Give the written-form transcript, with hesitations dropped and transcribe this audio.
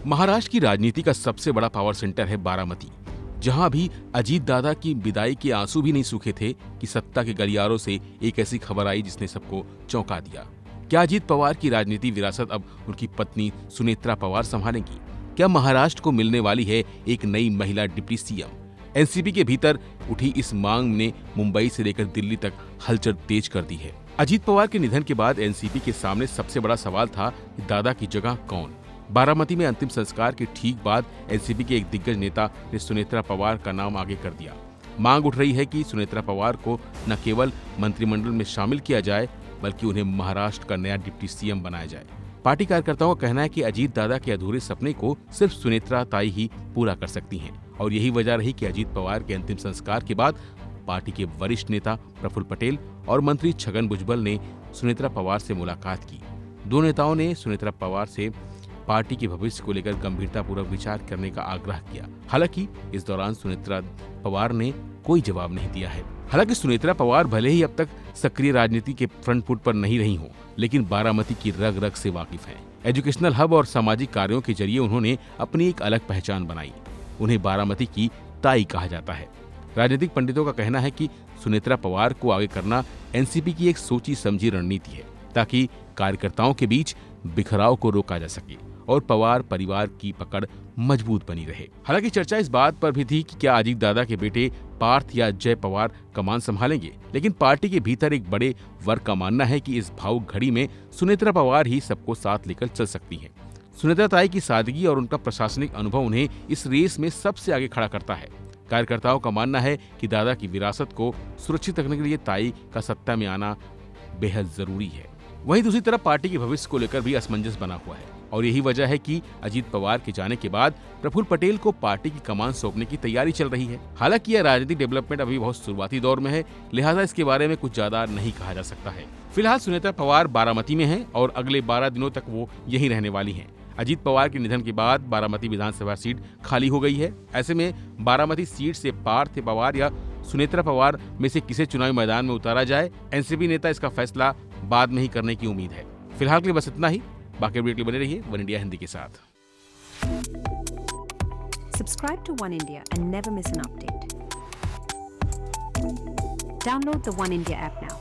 महाराष्ट्र की राजनीति का सबसे बड़ा पावर सेंटर है बारामती, जहां भी अजीत दादा की विदाई के आंसू भी नहीं सूखे थे कि सत्ता के गलियारों से एक ऐसी खबर आई जिसने सबको चौंका दिया। क्या अजीत पवार की राजनीति विरासत अब उनकी पत्नी सुनेत्रा पवार संभालेंगी? क्या महाराष्ट्र को मिलने वाली है एक नई महिला डिप्टी सीएम? एनसीपी के भीतर उठी इस मांग ने मुंबई से लेकर दिल्ली तक हलचल तेज कर दी है। अजीत पवार के निधन के बाद एनसीपी के सामने सबसे बड़ा सवाल था कि दादा की जगह कौन? बारामती में अंतिम संस्कार के ठीक बाद एनसीपी के एक दिग्गज नेता ने सुनेत्रा पवार का नाम आगे कर दिया। मांग उठ रही है कि सुनेत्रा पवार को न केवल मंत्रिमंडल में शामिल किया जाए, बल्कि उन्हें महाराष्ट्र का नया डिप्टी सीएम बनाया जाए। पार्टी कार्यकर्ताओं का कहना है कि अजीत दादा के अधूरे सपने को सिर्फ सुनेत्रा ताई ही पूरा कर सकती हैं, और यही वजह रही कि अजीत पवार के अंतिम संस्कार के बाद पार्टी के वरिष्ठ नेता प्रफुल्ल पटेल और मंत्री छगन भुजबल ने सुनेत्रा पवार से मुलाकात की। दो नेताओं ने सुनेत्रा पवार से पार्टी के भविष्य को लेकर गंभीरतापूर्वक विचार करने का आग्रह किया। हालांकि इस दौरान सुनेत्रा पवार ने कोई जवाब नहीं दिया है। हालांकि सुनेत्रा पवार भले ही अब तक सक्रिय राजनीति के फ्रंट फुट पर नहीं रही हो, लेकिन बारामती की रग रग से वाकिफ हैं। एजुकेशनल हब और सामाजिक कार्यों के जरिए उन्होंने अपनी एक अलग पहचान बनाई। उन्हें बारामती की ताई कहा जाता है। राजनीतिक पंडितों का कहना है कि सुनेत्रा पवार को आगे करना एनसीपी की एक सोची समझी रणनीति है, ताकि कार्यकर्ताओं के बीच बिखराव को रोका जा सके और पवार परिवार की पकड़ मजबूत बनी रहे। हालांकि चर्चा इस बात पर भी थी कि क्या अजीत दादा के बेटे पार्थ या जय पवार कमान संभालेंगे, लेकिन पार्टी के भीतर एक बड़े वर्ग का मानना है कि इस भावुक घड़ी में सुनेत्रा पवार ही सबको साथ लेकर चल सकती हैं। सुनेत्रा ताई की सादगी और उनका प्रशासनिक अनुभव उन्हें इस रेस में सबसे आगे खड़ा करता है। कार्यकर्ताओं का मानना है कि दादा की विरासत को सुरक्षित रखने के लिए ताई का सत्ता में आना बेहद जरूरी है। वहीं दूसरी तरफ पार्टी के भविष्य को लेकर भी असमंजस बना हुआ है, और यही वजह है कि अजीत पवार के जाने के बाद प्रफुल्ल पटेल को पार्टी की कमान सौंपने की तैयारी चल रही है। हालांकि यह राजनीतिक डेवलपमेंट अभी बहुत शुरुआती दौर में है, लिहाजा इसके बारे में कुछ ज्यादा नहीं कहा जा सकता है। फिलहाल सुनेत्रा पवार बारामती में हैं और अगले 12 दिनों तक वो यहीं रहने वाली हैं। अजीत पवार के निधन के बाद बारामती विधानसभा सीट खाली हो गई है। ऐसे में बारामती सीट से पार्थ पवार या सुनेत्रा पवार में से किसे चुनावी मैदान में उतारा जाए, एनसीपी नेता इसका फैसला बाद में ही करने की उम्मीद है। फिलहाल के लिए बस इतना ही। बाकी अपडेट के लिए बने रहिए वन इंडिया हिंदी के साथ। Subscribe to One India and never miss an update. Download the One India app now.